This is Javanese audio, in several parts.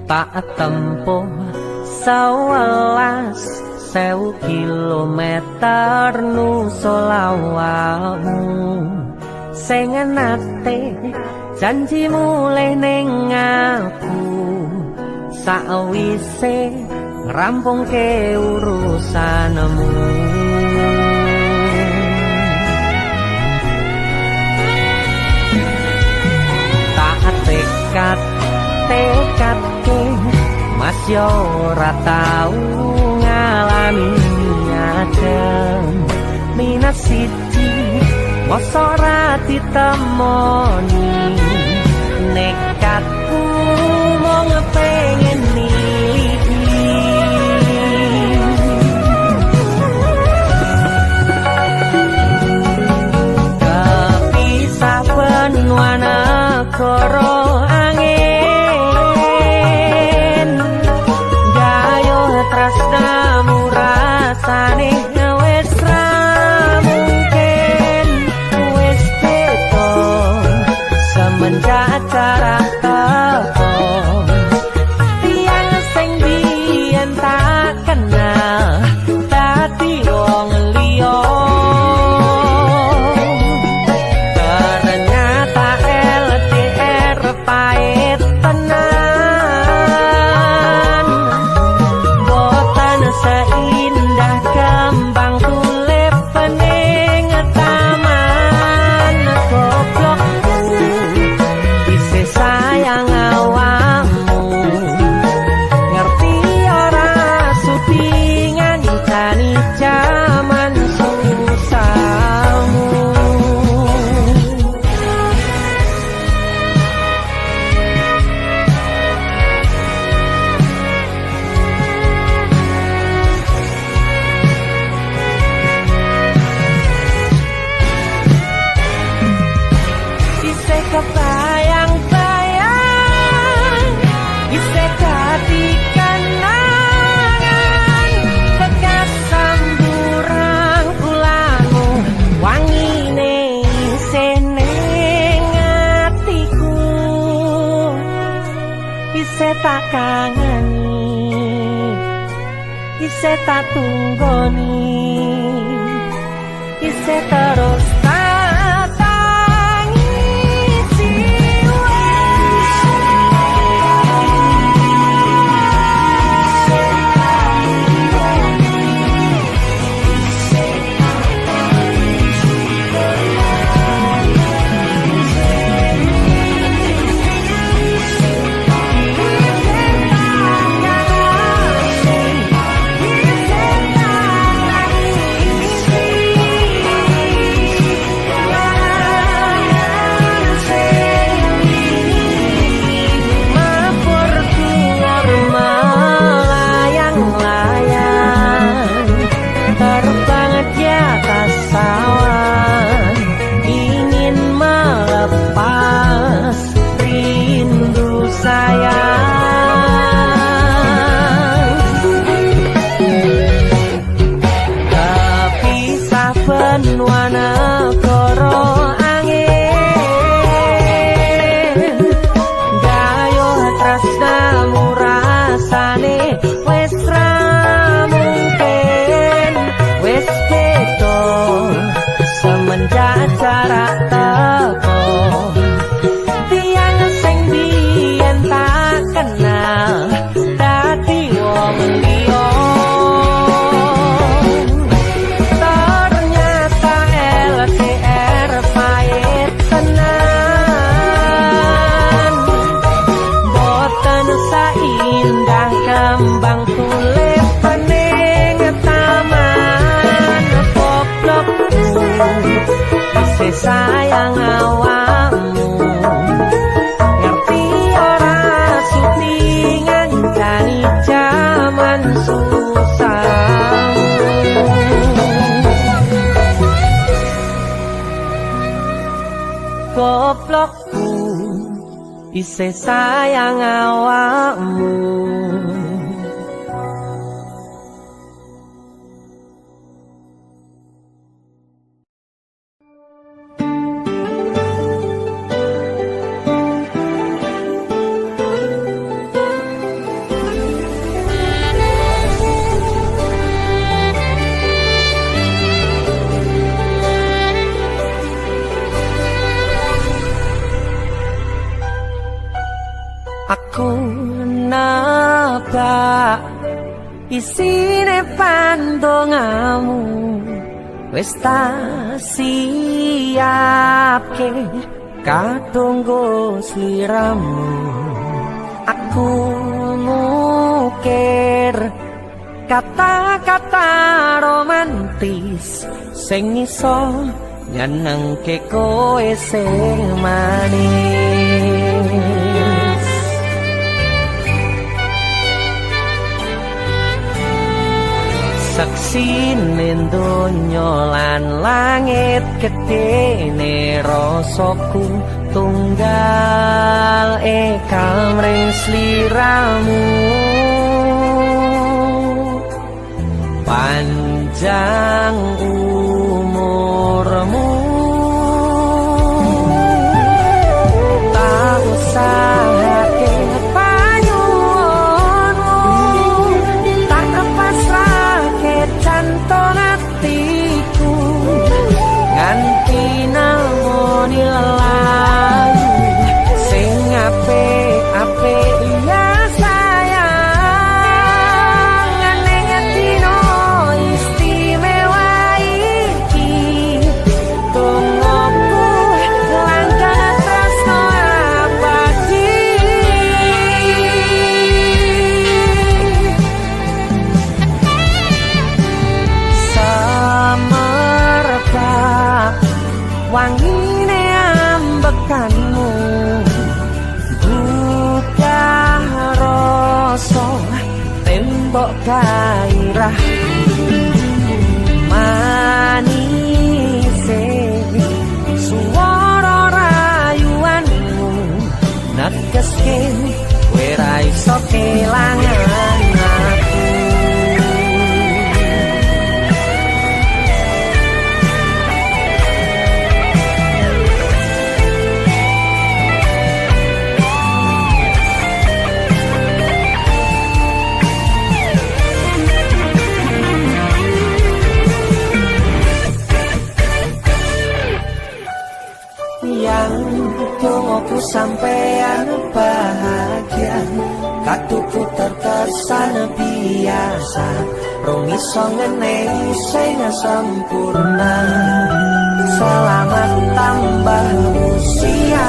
tak tempuh 11.000 kilometer nusolawahmu sing nate janji mulih ning aku sawise ngrampungke urusanmu. Tak tekadke mas yo ora tau ngalami adem minat siji mosok ora ditemoni nekatku mung pengen miliki kepisah benua negara angin gayo tresnamu rasane wis ra mungkin wis beda semenjak jarak teko tiang sing biyen tak kenal dadi wong liya ternyata LDR pahit tenan boten seindah kembang tulip pening taman goblokku bisa sayang awakmu ngerti ora sudi ngancani jaman susahmu. Isih kebayang-bayang isih dadi kenangan bekas samburan ulangu wangine isih ning atiku isih tak kangeni isih tak tunggoni isih terus tak tangisi benua negara angin gayo tresnamu rasane wis ra mungkin wis beda semenjak jarak teko tiang sing biyen tak kenal dadi wong liya kembang tulip pening taman goblokku isih sayang awakmu ngerti ora sudi ngancani jaman susahmu. Goblokku isih sayang awakmu. Aku nebak isine pandongamu wis tak siapke katunggo sliramu. Aku ngukir kata-kata romantis sing iso nyenengke kowe sing manis. Saksine donya lan langit gedene rasaku tunggal kamring sliramu. Panjang umurmu tak usahake panyuwunmu, tak kepasrahke jantung hatiku nganti namoni lelayu sing apik-apik ya sayang. Neng dino istimewa iki tungguku langkah tresno abadi. Semerbak wangine ambekanmu buka rasa tembok gairah manise suara rayuanmu negeske kowe ra iso kelangan aku. Yang tunggu sampean bahagia, katuku terkesan biasa, rungi songenei sing sempurna. Selamat tambah usia,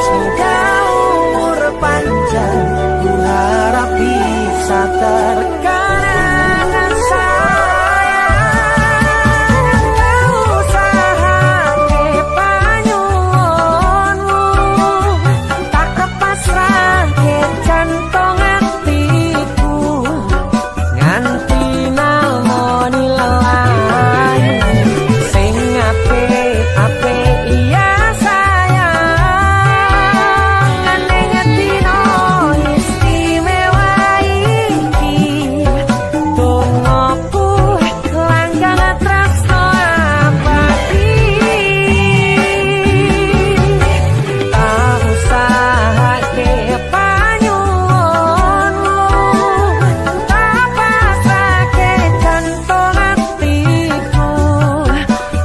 semoga umur panjang, ku harap bisa terkenang sayang. Kau usahake panyuwunmu, tak kepasrahke jantung hatiku nganti namoni lelayu sing apik-apik ya sayang. Neng dino istimewa iki tungguku langkah tresno abadi. Tak usahake panyuwunmu, tak pasrahke jantung hatiku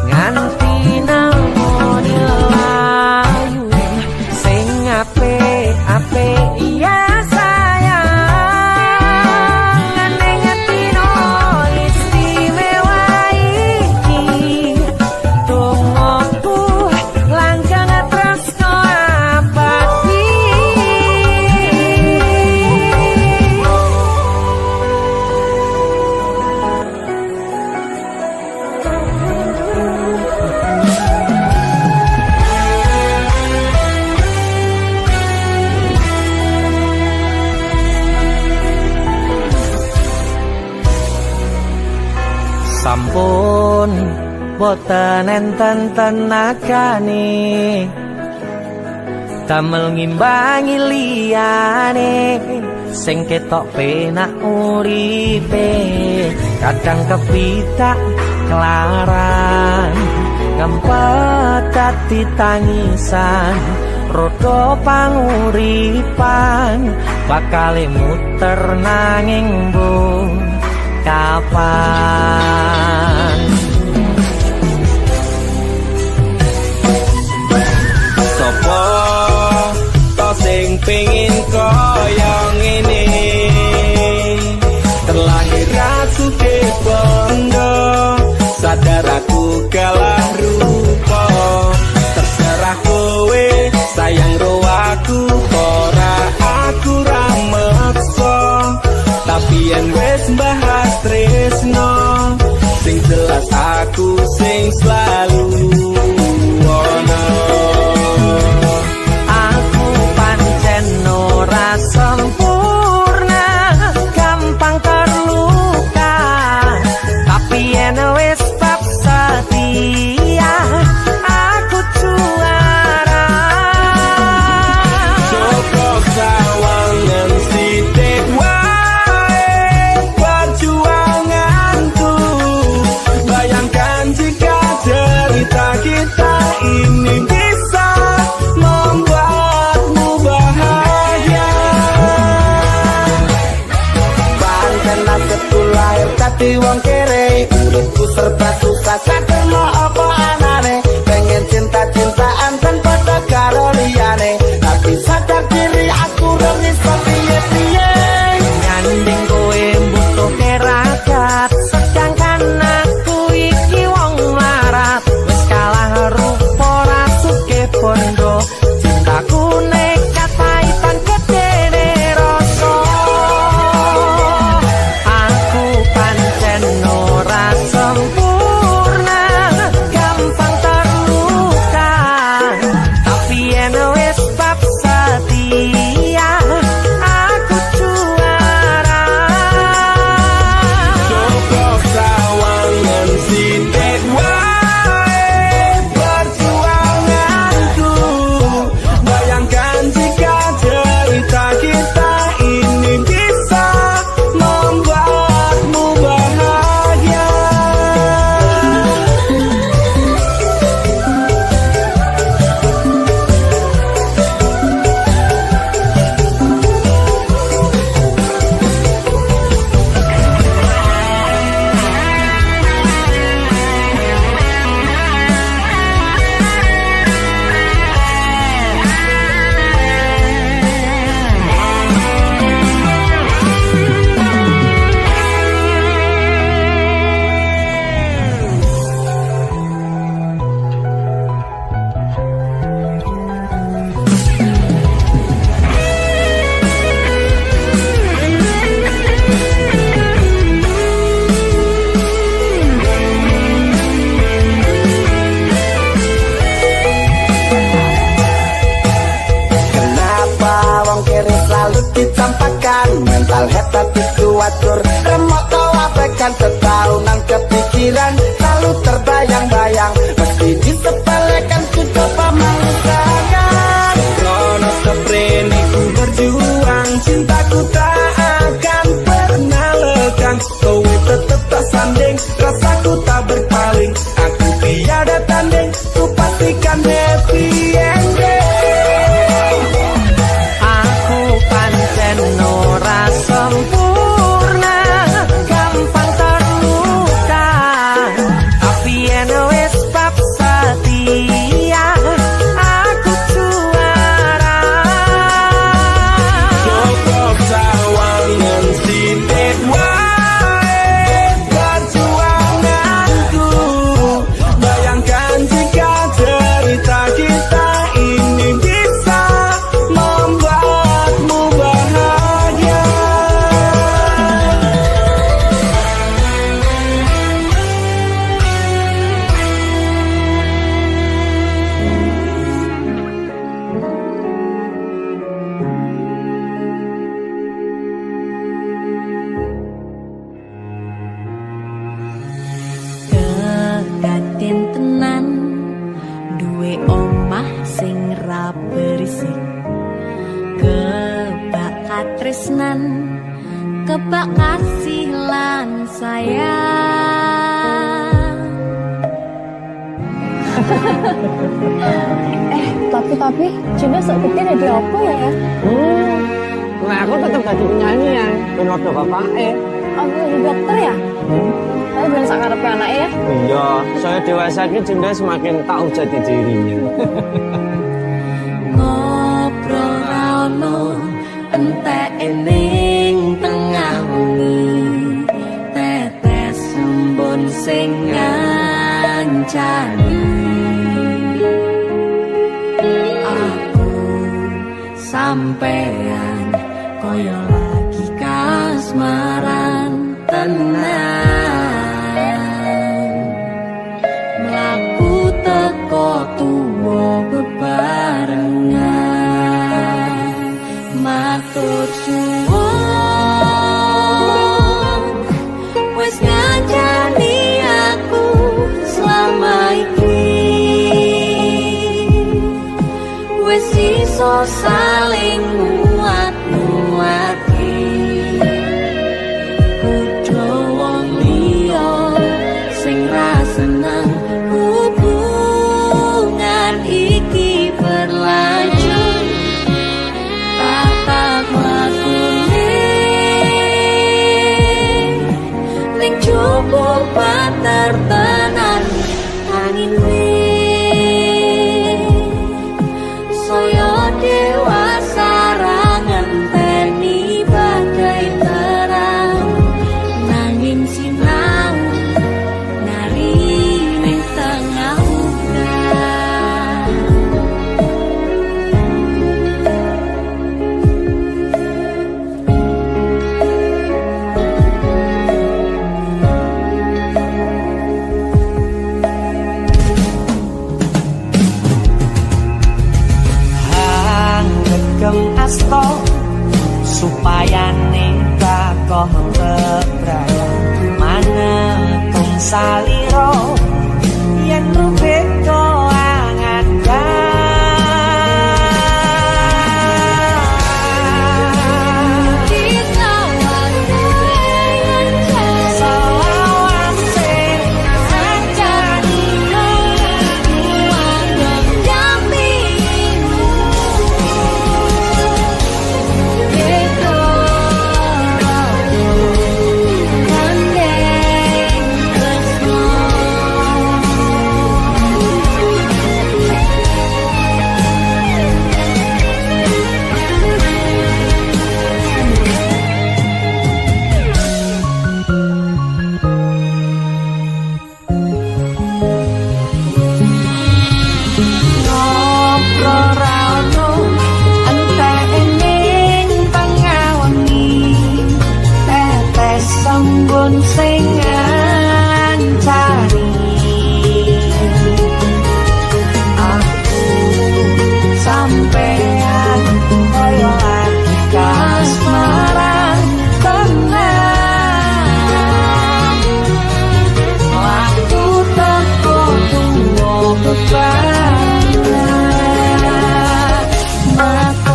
nganti namoni lelayu sing apik-apik ya sayang. Neng dino istimewa iki tungguku langkah tresno abadi. Sampun boten enten tenagane damel ngimbangi liyane sing ketok penak uripe. Kadang kepitak kelaran ngempet dadi tangisan, rodo panguripan bakale muter nanging mbung kapan. Sopo to sing pengin sempurna, gampang terluka, tapi yen wis bab setia aku juara. Cukup sawangan sithik wae perjuanganku. Bayangkan jika cerita kita ini bisa membuatmu bahagia. Pancen nasibku lahir dadi wong kere, uripku serba susah sakno apa anane. Pengen cinta-cintaan tanpa karo liyane, tapi sadar diri aku ora iso piye-piye. Nyanding kowe butuh keragat, sedangkan aku iki wong larat. Wis kalah rupa ora sugih bondo, cintaku nekat paitan gedene rasa. Aku pancen ora sempurna, gampang terluka, tapi yen wis bab setia aku juara. Cukup sawangan sithik wae perjuanganku. Bayangkan jika cerita kita ini bisa membuatmu bahagia. Kenapa wong kere selalu dicampakkan? Mental hebat itu wajar, remok tau abaikan setaunan kepikiran, selalu terbayang-bayang, meski disepelekan ku coba melupakan. Kronos keprene ku berjuang, cintaku tak akan pernah lekang. Kowe tetep tak sanding, rasaku tak berpaling. Aku tiada tanding, ku pastikan happy ending. Aku pancen ora sempurna, gampang terluka, tapi yen wis bab setia aku juara. Cukup sawangan sithik wae perjuanganku. Bayangkan jika cerita kita ini bisa membuatmu bahagia. Kegaten tenan duwe omah sing ra berisik, kebak katresnan, kebak kasih lan sayang. Tapi Cina sakitnya jadi apa ya? Nah, aku tetap jadi penyanyi ya, ben waktu bapaknya. Aku jadi dokter ya? Tapi bilang sakarepe anaknya ya? Iya, saya dewasa ini Cinta semakin tahu jati dirinya. Ngobrol rano entek ening tengah wengi, tetes embun sing ngancani. Aku sampean koyo lagi kasmaran tenan, mlaku teko tuwa bebarengan, matur suwon wis ngancani aku selama iki wis iso saling muat-muati kudu wong liya sing ra seneng hubungan iki berlanjut tatap lakune ning cukup patertenan angin saya dewasa ngenteni badai terang nanging sinau nari ning tengah udan Gem asto supaya ning kakoh kebrayan manekung saliro yen rubeko angan sing ngancani aku sampean kaya lagi kasmaran tenang waktu teko tunggu beban matur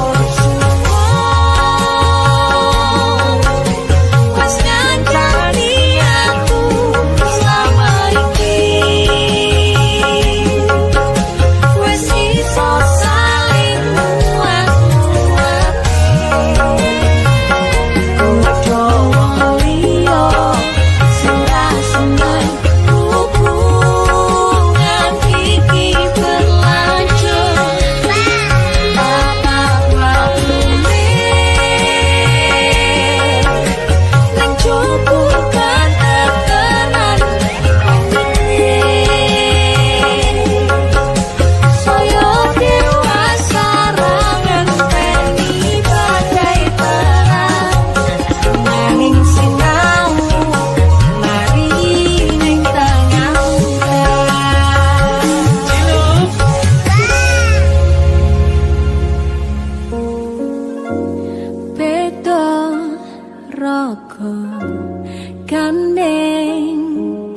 gandeng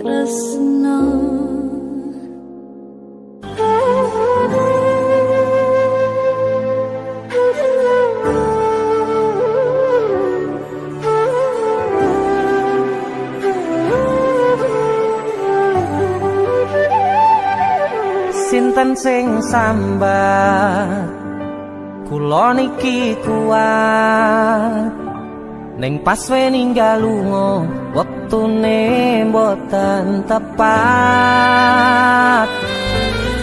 tresno sinten sing sambat kula niki kuat ning pas ninggal lunga wektune mboten tepat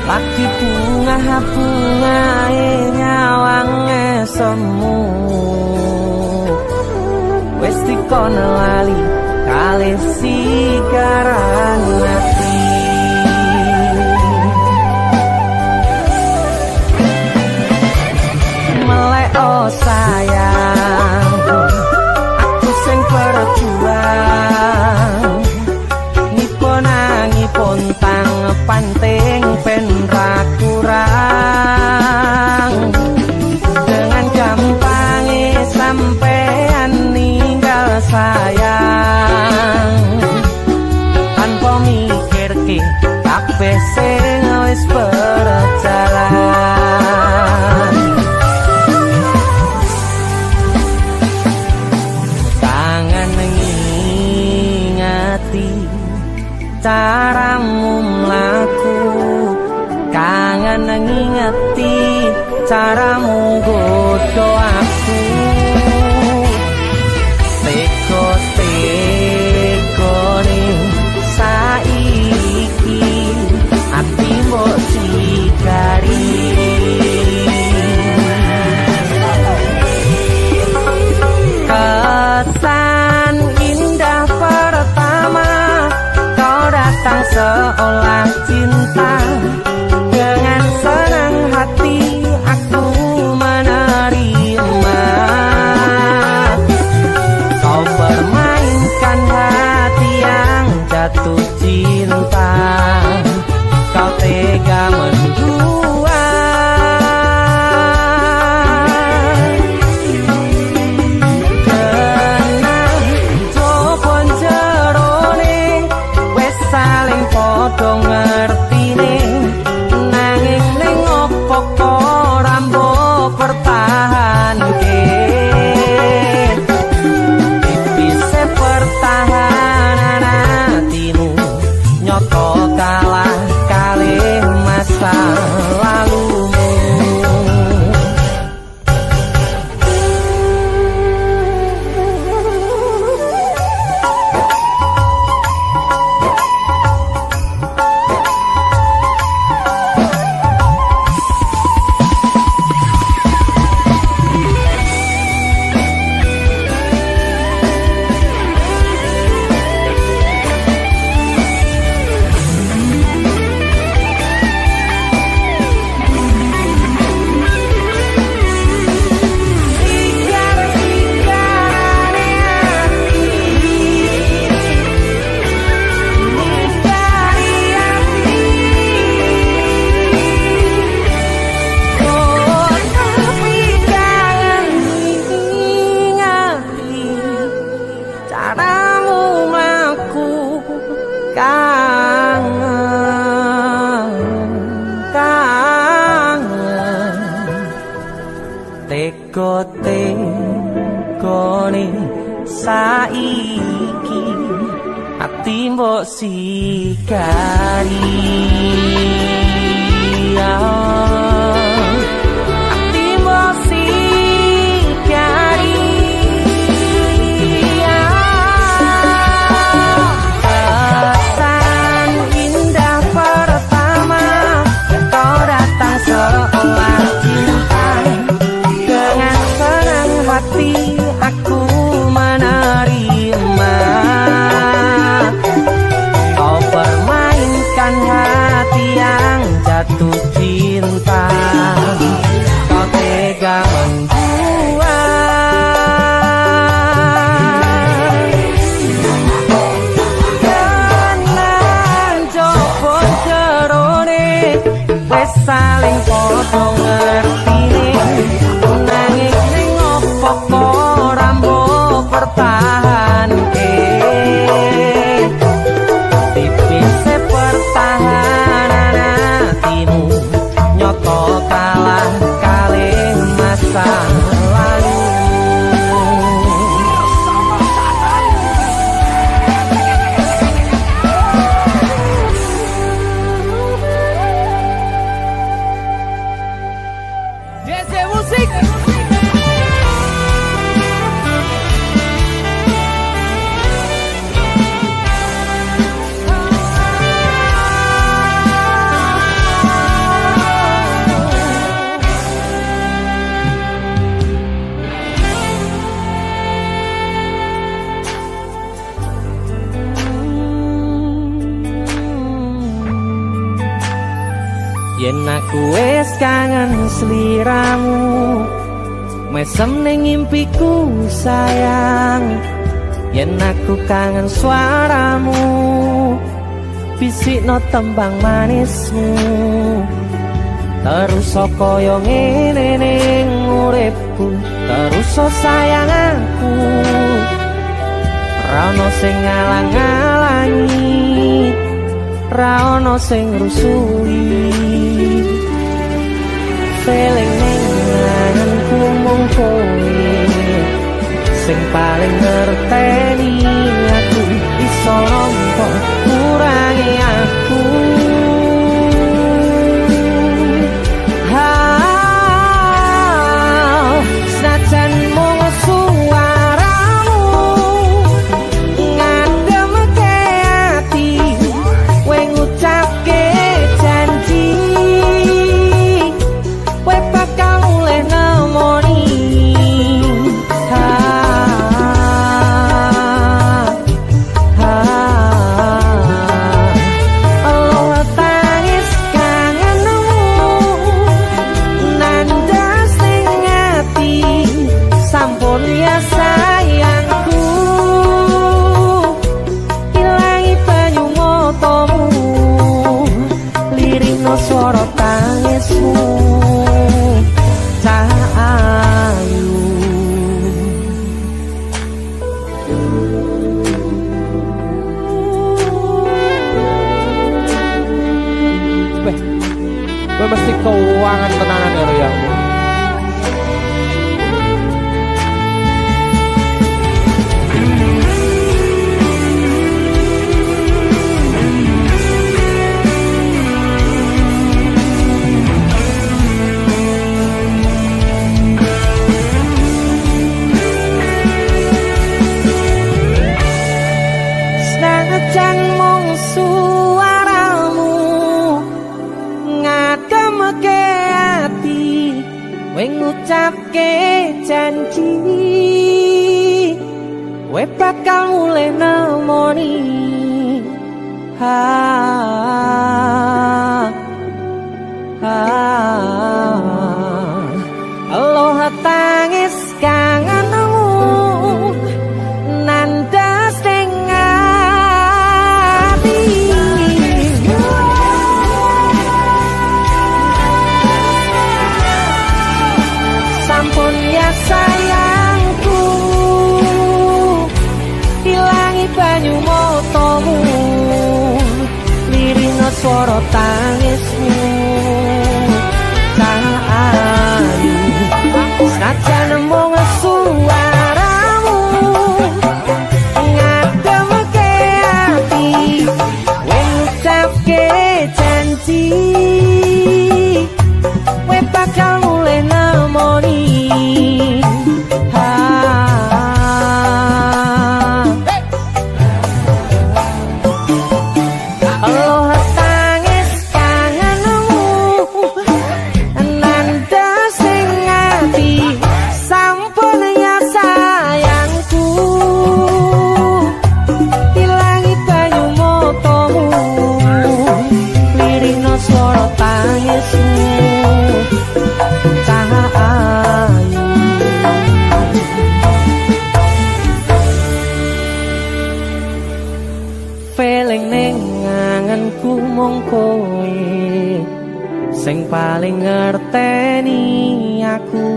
lagi bunga-bungae nyawange semu wis dikono lali kalih sigaran ati melek oh sayang sing berjuang nipun tang panting ben ra kurang dengan gampang sampai caramu mlaku, kangen ngingeti caramu godho aku. Teko-tekone saiki ati mbok sikari. Kesan indah pertama kau datang seolah cinta. Dengan senang hati aku menerima. Kau permainkan hati yang jatuh cinta. Kau tega mendua. Kenang jopon jerone wes saling podo ngertine. Nanging ning opo kok rambo pertahanke. Tipise pertahanan hatimu nyoto kalah kalih masa lalumu. Teko-tekone saiki ati mbok sikari. Ati mbok sikari. Kesan indah pertama kau datang seolah cinta. Dengan senang hati aku menerima. Kau permainkan hati yang jatuh cinta. Kau tega membuat. Kenang jopon jerone wes saling podo ngertine. Nanging ning opo kok rambo pertahanke. Tipise pertahanan hatimu nyoto kalah kalih masa lalu. DC Musik. Yen aku wis kangen sliramu, mesem ning impiku sayang. Yen aku kangen suaramu, bisikno tembang manismu. Terus kaya ngene ning uripku, terus sayang aku. Ra ono sing ngalang-alangi, ra ono sing rusui. Feeling ning anganku mung kowe sing paling ngerteni aku. Iso nampa kurangi janji we bakal mulai nemoni Aloha tangis kangenmu nandas ning ati sampun ya sayangku ilangi banyu motomu lirina swara tangismu ayu senajan mung suaramu ngademke ati ngucapke janji we bakal mulai nemoni Aloha tangis kangenmu nandas ning ati sampun ya sayangku ilangi banyu motomu lirina swara tangismu ayu feeling ning anganku mung kowe sing paling ngerteni aku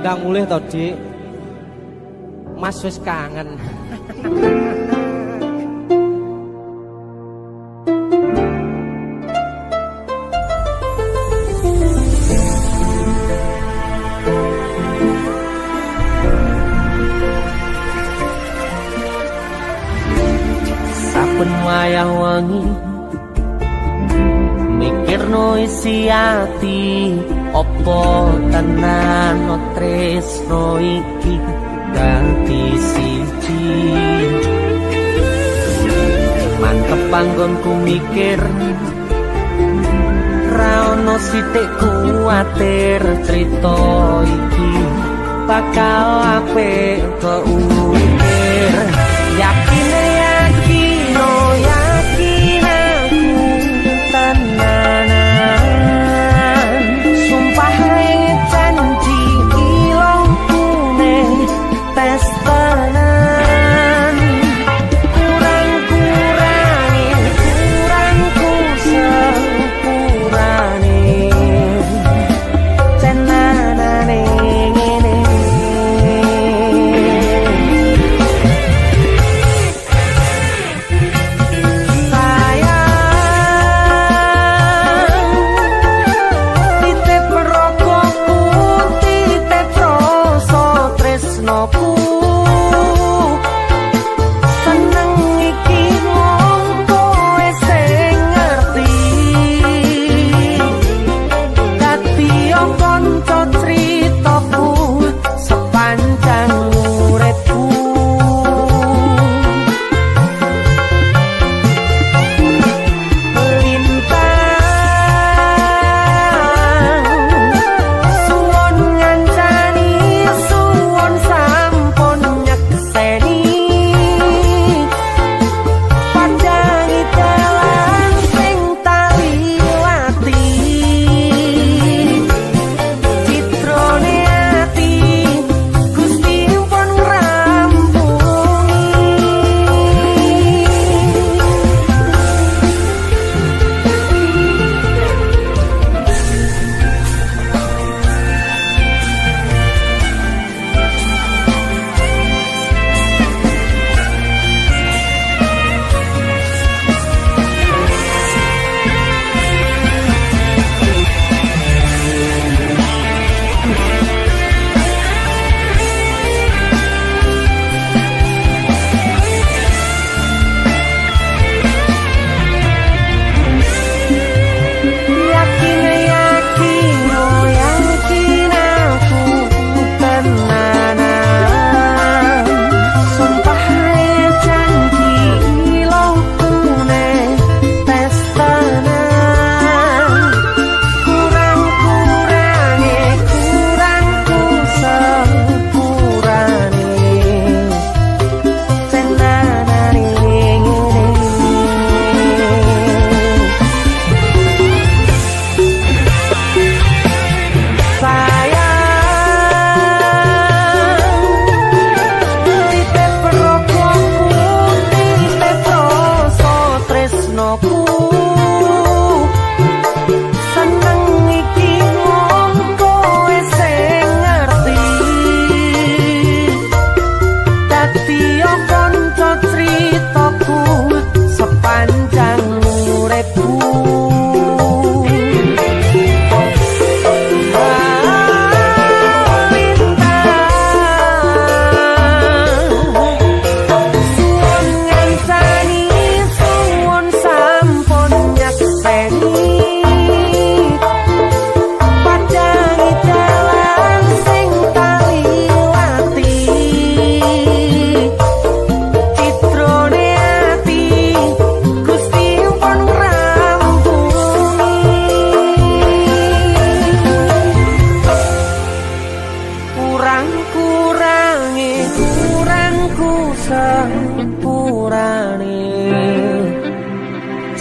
gak mulih to Dik Mas wis kangen saben wayah wengi mikirno isi ati opo tenan tresno iki ganti siji mantep panggonku mikir ra ono sithik kuwatir crita iki bakal apik keukir yakin aku tenanan sumpah janji ilang kuning tes tenan kurangku sepurane tenanane ngene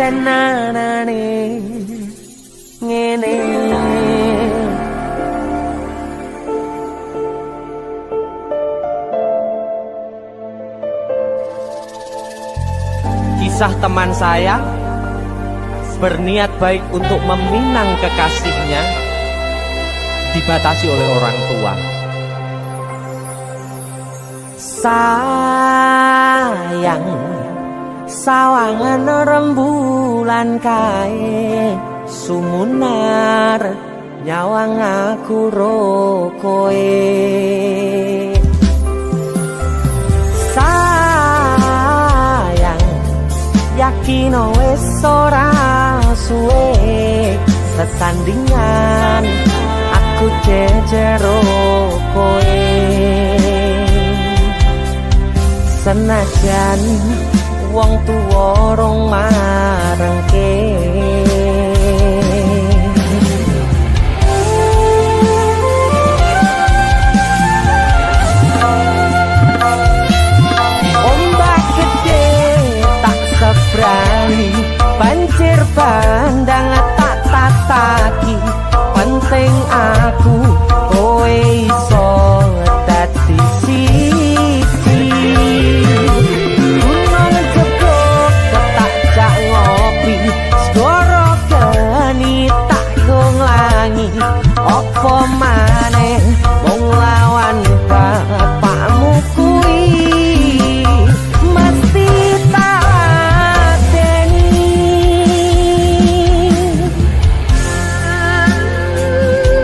tenanane ngene. Kisah teman saya berniat baik untuk meminang kekasihnya dibatasi oleh orang tua. Sayang, sawangan rembulan kae sumunar nyawang aku rokoe. Sayang, yakin wis ora suwe sesandingan aku jejero koe. Senajan wong tuwa rong marengke. Ombak gede tak sebrani, banjir bandang tak tataki. Penting aku kowe iso dadi siji. Gunung jebuk tak jak ngopi, segoro geni tak gonglangi. Apa maneh wong lawan bapakmu kuwi mesti tak adeni.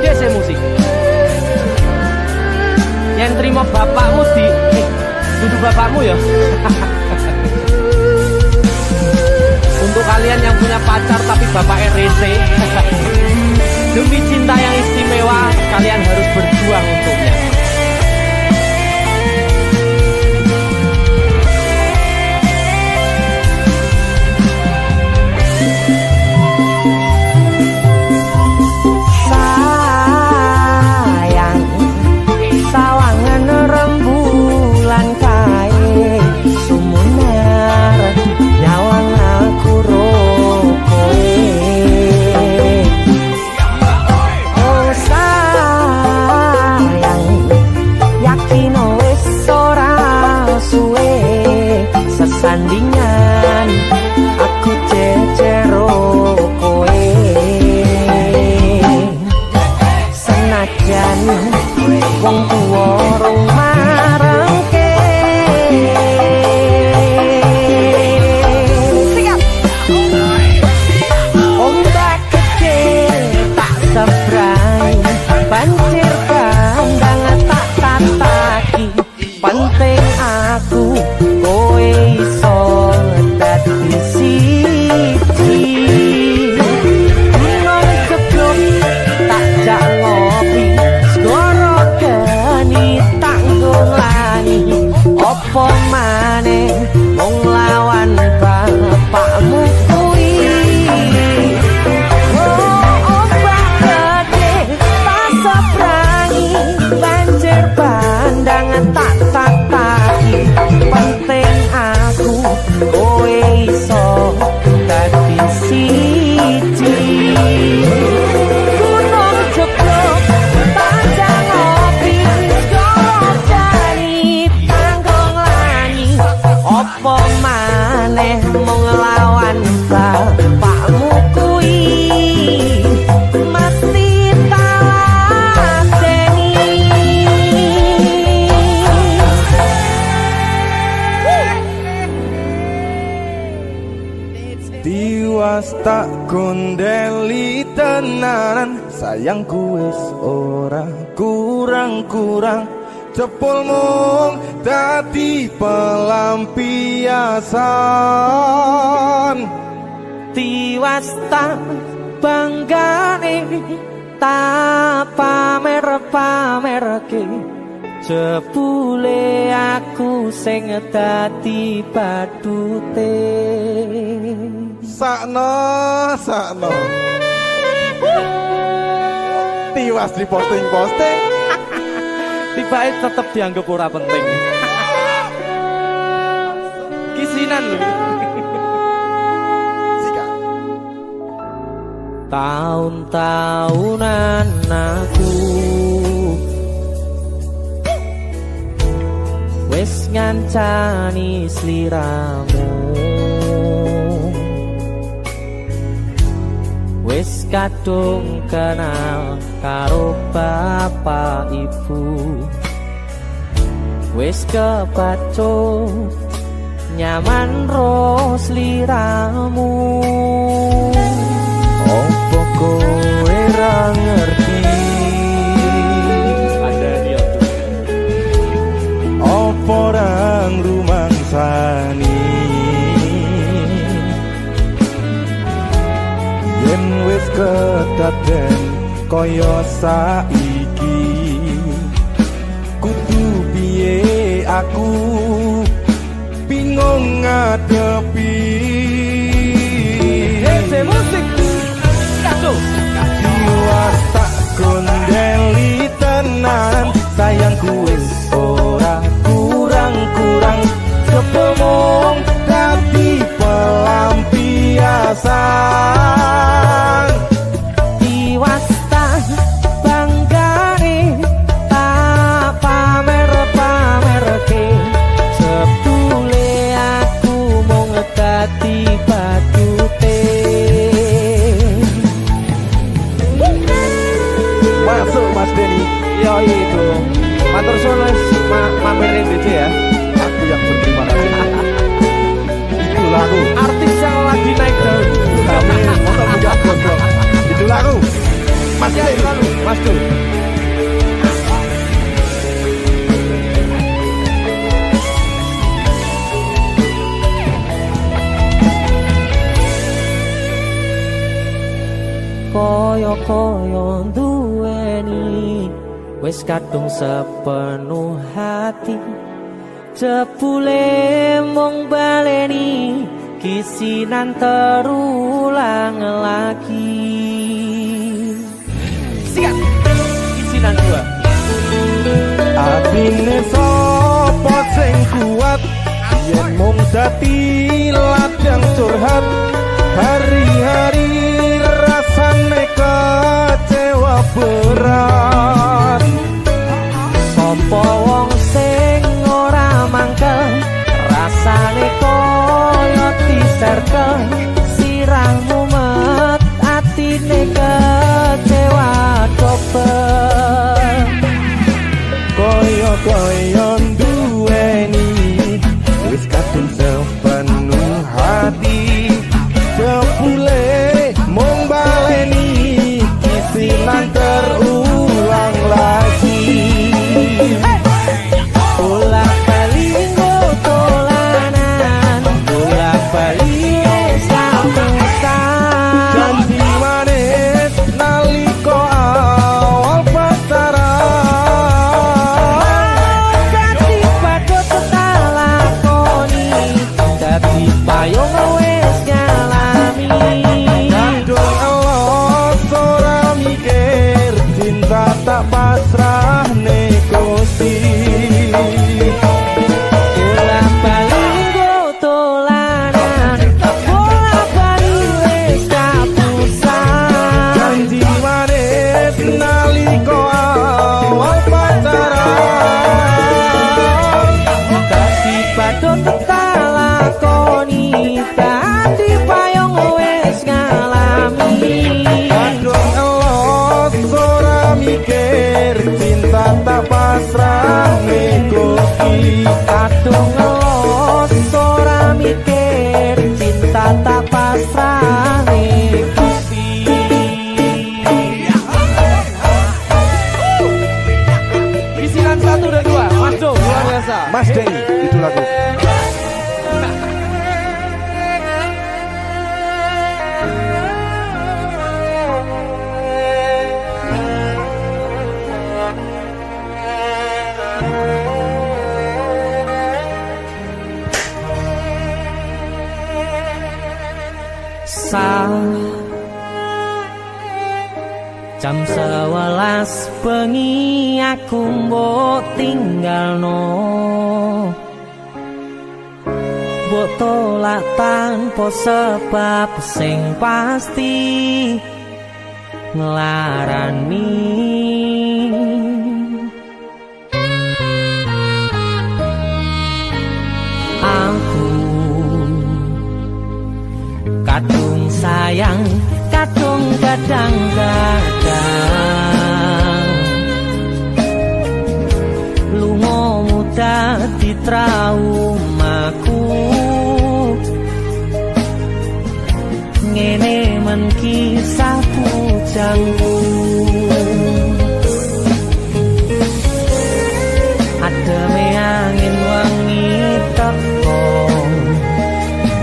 Dese musik yang terima bapakmu di duduk bapakmu ya. Untuk kalian yang punya pacar tapi bapak RC, demi cinta yang istimewa kalian harus berjuang untuknya. Sayang, sawangan rembulan kae sumunar nyawang aku rokoe. Oh sayang, yakin wis ora suwe sesandingan aku jejero koe. Senajan wong tuwa rong marengke. Ombak gede tak sebrang, banjir bandang tak tataki. Penting aku kowe iso dadi siji. Gunung jebuk tak jak ngopi, segoro geni tak gonglangi. Apa maneh wong lawan bapakmu kuwi. Ombak gede tak sebrangi, banjir bandang tak tataki. Penting aku kowe iso dadi siji. Gunung jebuk tak jak ngopi, segoro geni tanggung langi. Apa maneh mung nglawan bapakmu kuwi mesti tak adeni. Tiwas tak gondeli tenanan, sayangku wis ora kurang-kurang. Cepul mung dadi pelampiasan. Tiwas tak banggane tak pamer-pamerke. Jebule aku sing dadi badute. Sakno tiwas di posting-posting, Tibae tetep dianggap ora penting. Kisinan lho. Sika Tahun-tahunan aku wis ngancani sliramu, wis kadung kenal karo bapak ibu, wis kepacut nyaman ro sliramu. Opo kowe ra ngerti ada dia tuh. Opo rang rumangsani yen wis kedaden kaya saiki, kudu piye aku bingung ngadepi. Hei musik kado Jiwas tak gondeli tenan, sayangku wis ora kurang-kurang, kepomong dadi pelampiasan. diwasta banggane tak pamer-pamerke, jebule aku mung dadi badute. Masuk Mas Denny. Yo itu matur suwun mamerin BC ya. Aku yang berterima kasih. Itu lagu. Artis yang lagi naik daun. Amin. Untuk menjawab gondrong. Itu lagu. Mas Ya, Denny. lalu Mas Dul. Koyo-koyo duweni wis kadung sepenuh hati, jebule mung baleni kisinan terulang lagi. Siap kisinan dua. Atine sapa sing kuat yen mung dadi ladang curhat, hari-hari rasane kecewa berat. Sopo wong sing ora mangkel, rasane koyo diserkel, sirah mumet atine kecewa dobel. Koyo-koyo duweni wis kadung sepenuh hati, jebule mung baleni kisinan terulang lagi. Bolak-balik dolanan, bolak-balik samusan. Janji manis nalika awal pacaran, Dadi padha tak lakoni, dadi payung wis ngalami. kadung alos ora mikir, cinta tak pasrah negosi. Bolak-balik dolanan, bolak-balik wis kapusan. Janji manis nalika awal pacaran, Dadi padha tak lakoni, dadi payung wis ngalami. kadung alos ora mikir, cinta tak pasrah negosi. Kadung ngelos ora mikir, cinta tak pasrah negosi. Kisinan 1 dan 2, Mas Do, luar biasa. Mas Denny, itu lagu. Jam 11 bengi aku mbok tinggalno, mbok tolak tanpa sebab sing pasti. nglarani aku kadung sayang kadung kadang-kadang lunga muda di traumaku ngene men kisah pujangku ademe angin wangi teko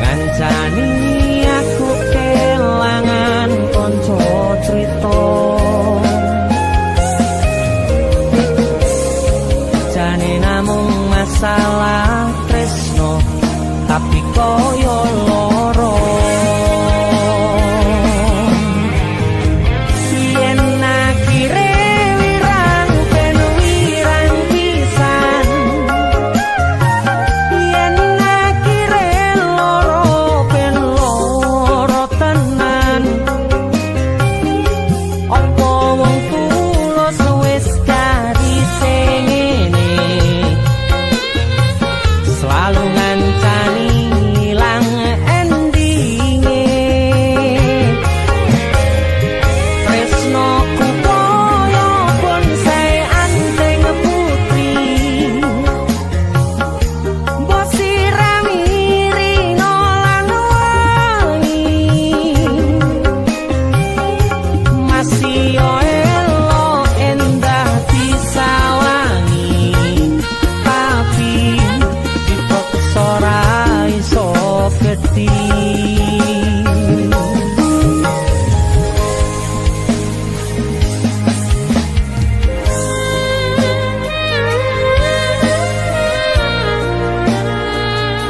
ngancani aku kelangan konco crita jane namung masalah tresno tapi koyo loro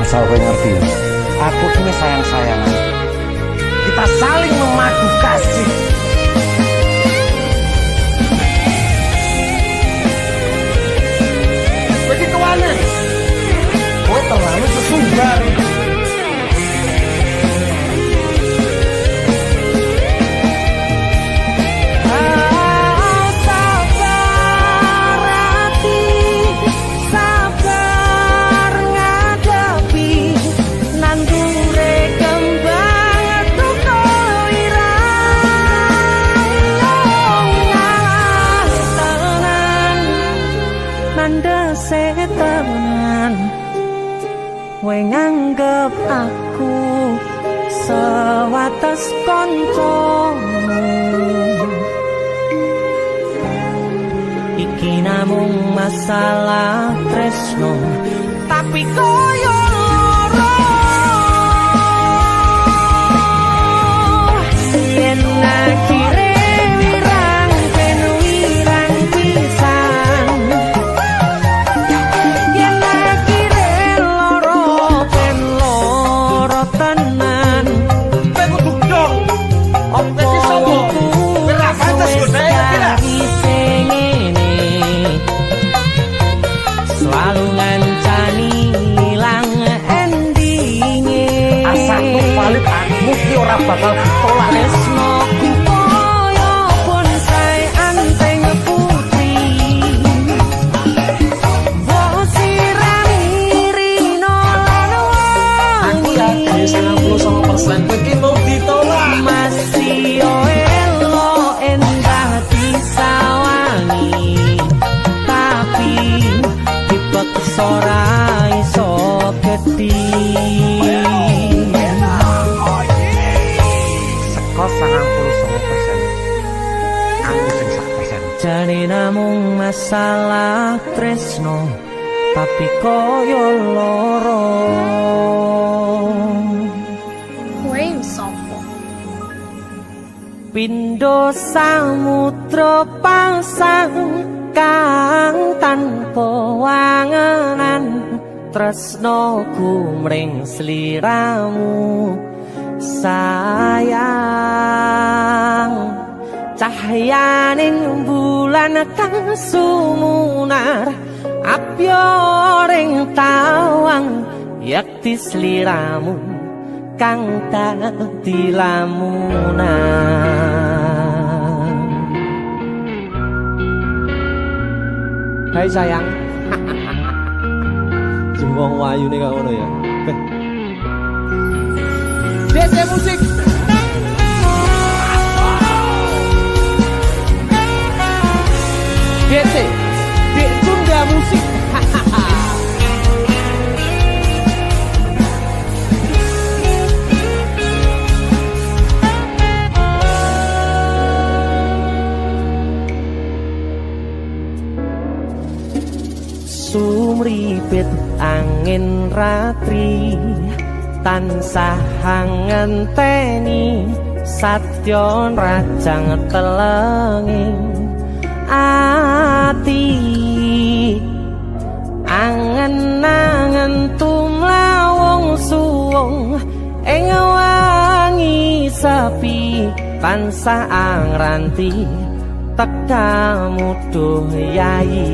Asal kowe ngerti, aku ini sayang-sayangan. Kita saling memadu kasih. Begitu aneh, kowe terlalu sesumbar. Kowe nganggep aku sewates koncomu iki namung masalah tresno tapi koyo loro yen akhire wirang ben wirang pisan yen akhire loro ben loro tenan kowe kudu dong opo iki sapa ora pantes godhae selalu ngancani ilang endinge Asakku valid aku ki ora bakal ditolak tresnoku koyo bonsai anteng putri mbok sirami rino lan wangi aku yakin 99% kowe ki mau ditolak masih elo endah disawangi tapi dipaksa ora iso gedhi seko 99% aku sing 100%. jane namung masalah tresno tapi koyo loro Kowe sopo? Pindho samudra pasang kang tanpa wangenan tresnoku mring sliramu sayang cahyaning bulan kang sumunar apyoring tawang yakti sliramu kang dadi lamunan Hai sayang. Jembong wayu nih kak ngono ya. DC musik. DC, Dek Sunda musik. Sumripit angin ratri tansah ngenteni satyon rajang telenging ati angen-angen tumlawung suwung ing wangi sepi tansah angranti tekamu duh yayi.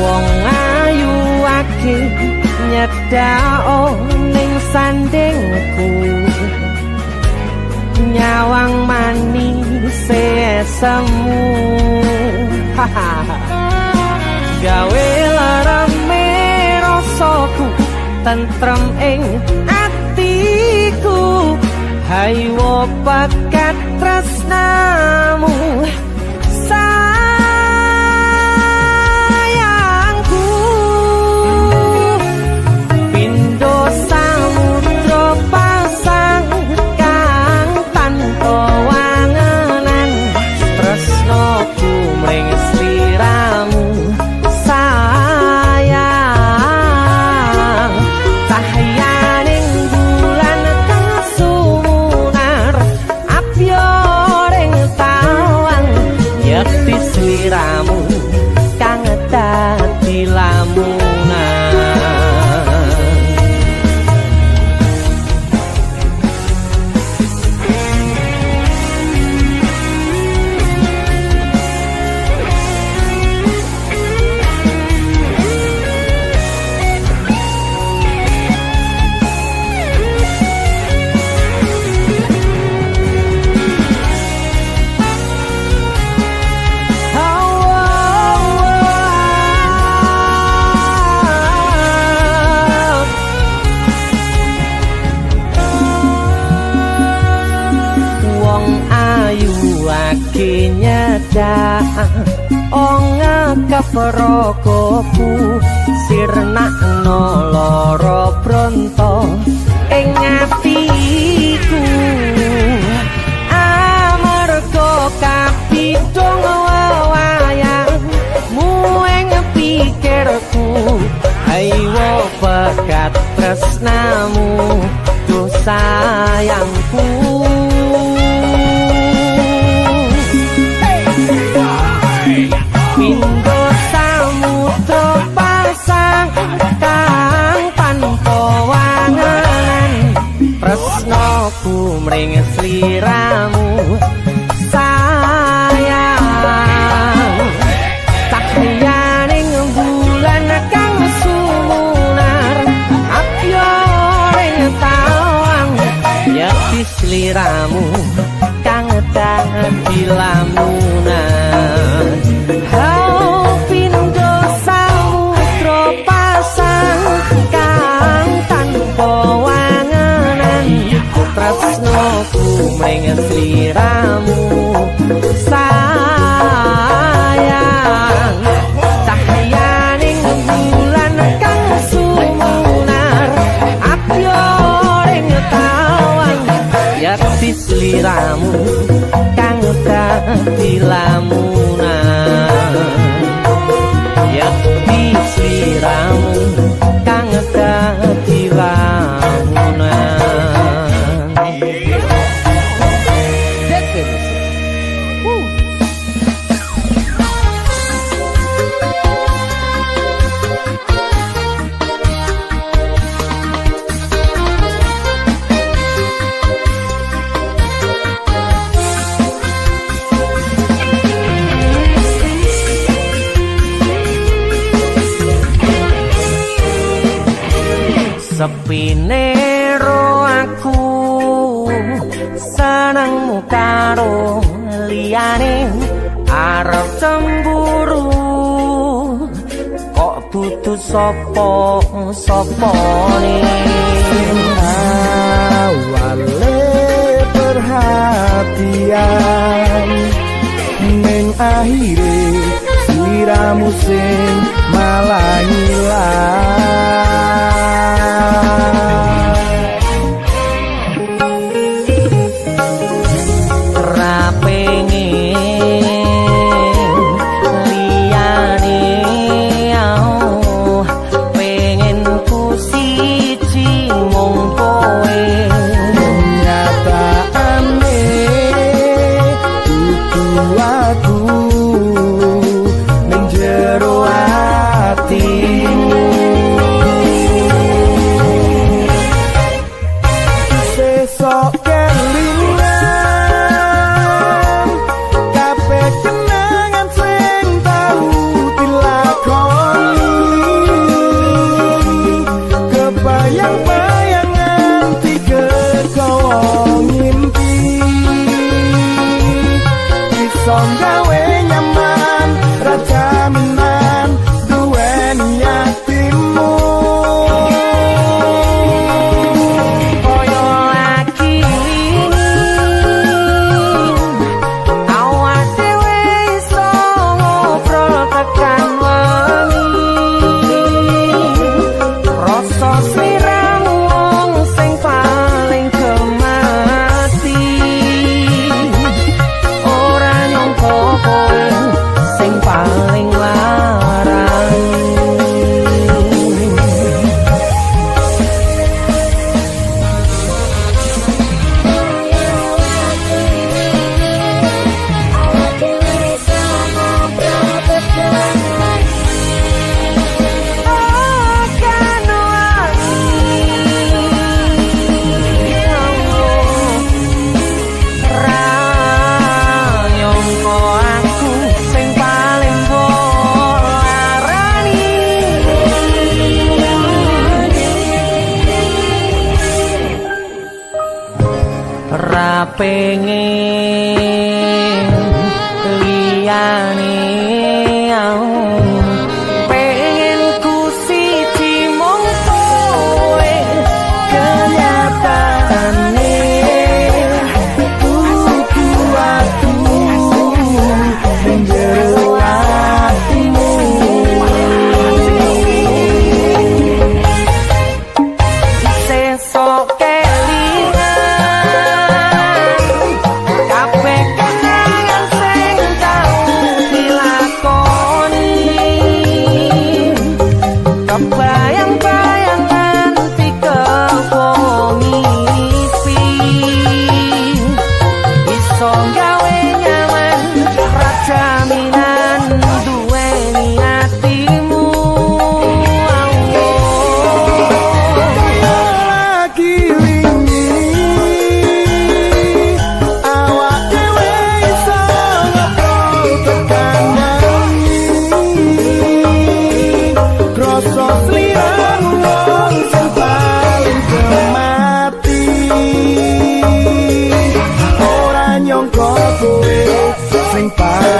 Wong ayu ake nyedao ning sandingku nyawang manis semu gawe larame rasaku tentrem ing atiku haywo pakat tresnamu Keperokoku sirnakno loro bronto ing atiku amarga kapidhong wayangmu ing pikirku ayo pekat tresnamu duh sayangku. Pindho samudra pasang kang tanpa wanganan tresnaku mring sliramu sayang cahyaning bulan kang sumunar apyoring tawang yakti sliramu kang dadi lamunan. Pindho samudra pasang kang tanpa wanganan tresnaku mring sliramu sayang cahyaning bulan kang sumunar apyoring tawang yakti sliramu kang dadi lamunan yakti sliramu kang dadi lamunan. Sepine ro aku senengmu karo liyane arep cemburu kok dudu sapa-sapane awale perhatian ning akhire sliramu sing malah pengen liyane pengen ku siji mung kowe kenyataane kudu atu menjero atimu sesok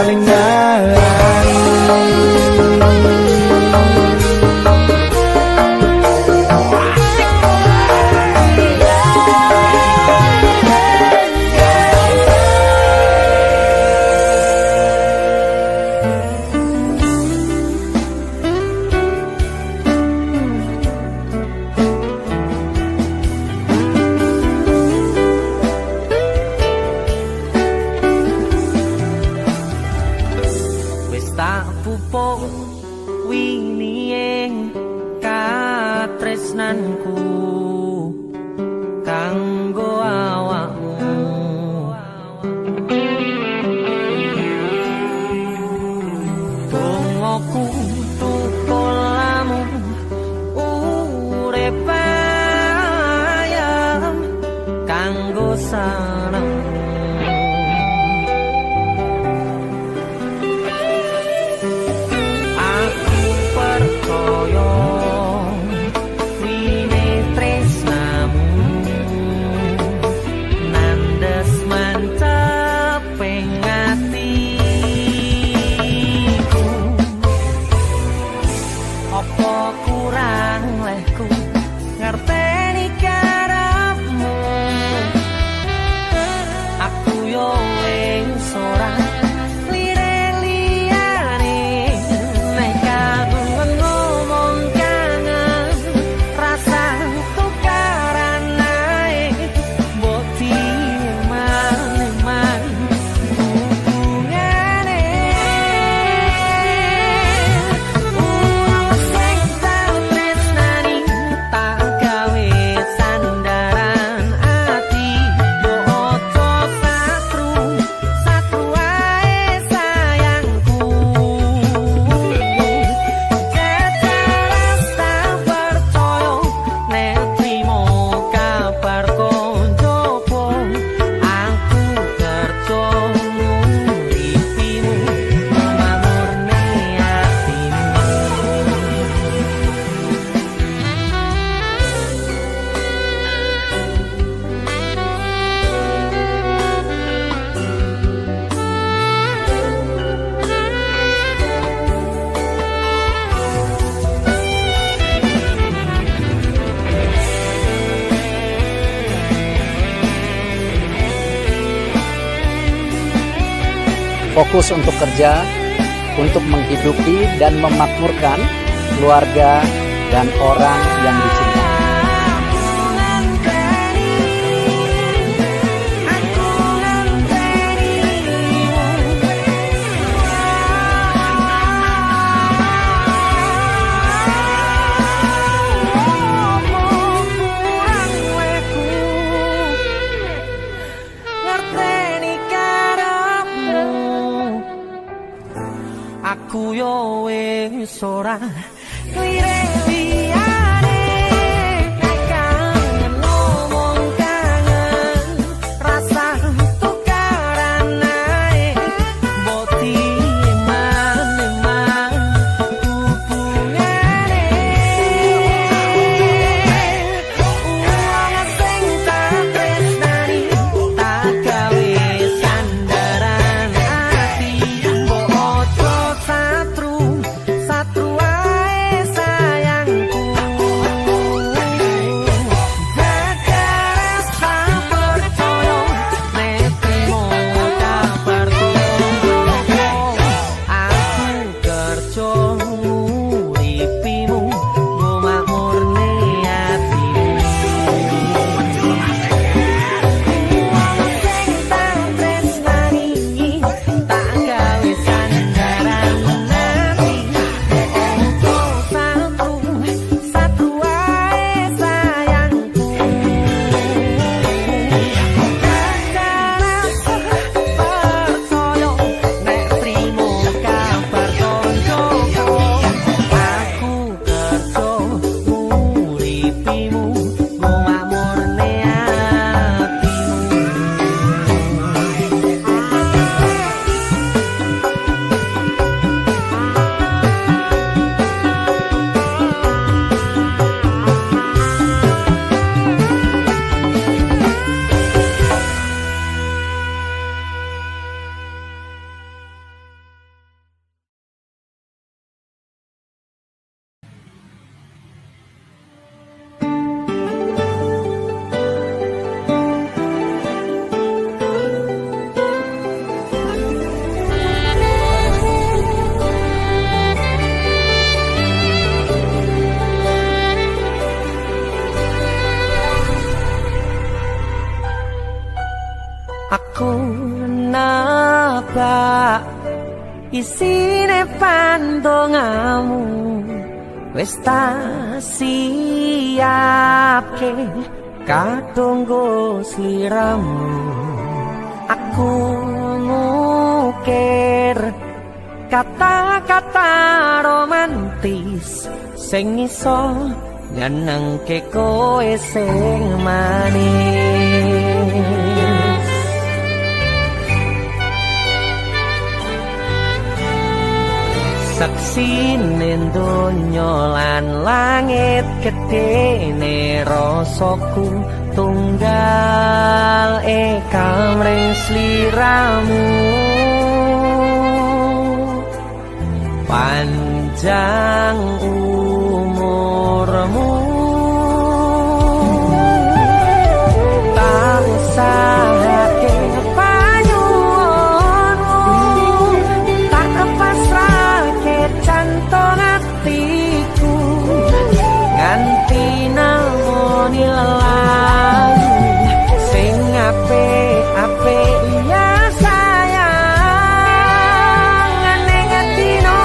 paling tak pupuk winiyeng katresnanku kanggo awakmu dongoku tukulamu urip ayam kanggo saneng the fokus untuk kerja, untuk menghidupi dan memakmurkan keluarga dan orang yang dicintai. Aku yo wis ora liyane kangen ngomong kangen rasa tukaran ae boti man hubungane wong sing tak tresnani tak gawe sandaran ati mbok satru ae sayangku jaga rasa percaya netrimo kabar tunggu aku kerja uripimu go makmurne atimu sing tak tresnani tak gawe sandaran satu ae sayangku percaya nek trimo kabar koncoku aku kerja uripimu go makmurne aku nabak isine pandongamu wis tak siapke katunggo sliramu aku ngukir kata-kata romantis sing iso nyenengke kowe sing manis saksine donya lan langit gedene rasaku tunggal kamring sliramu panjang umurmu tak usahake panyuwunmu tak pasrahke jantung atiku nganti namoni lelayu sing apik-apik ya sayang ning dino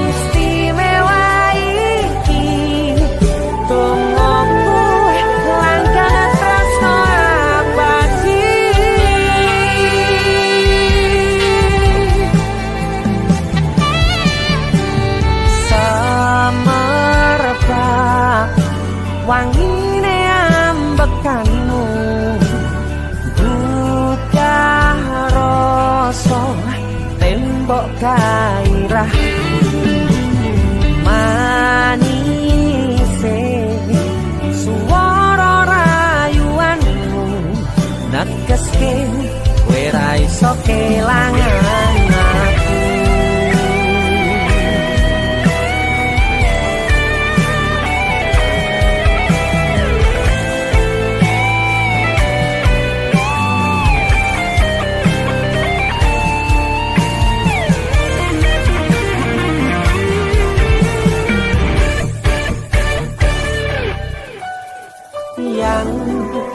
istimewa iki tunggu langkah tresno abadi samarpa wangine ambekanmu buka rasa tembok gairah manise suara rayuanmu negeske kowe ra iso kelangan aku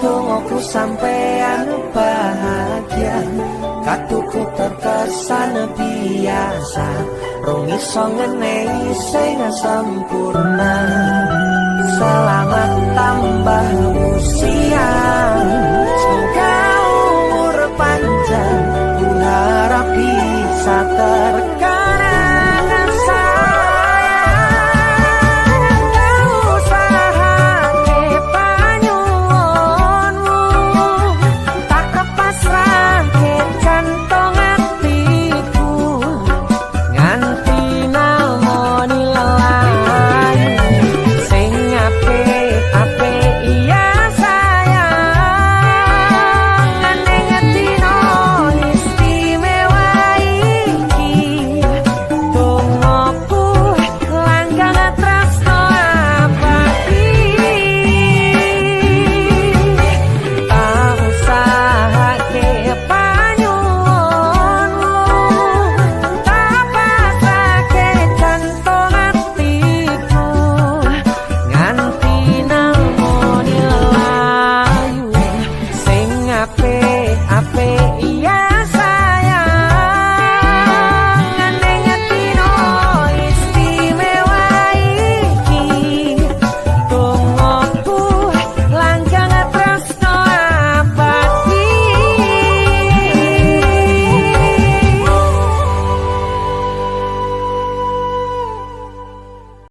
Dongoku sampean bahagia, katuku terkesan biasa, rong iso ngenehi sing sempurna. Selamat tambah usia.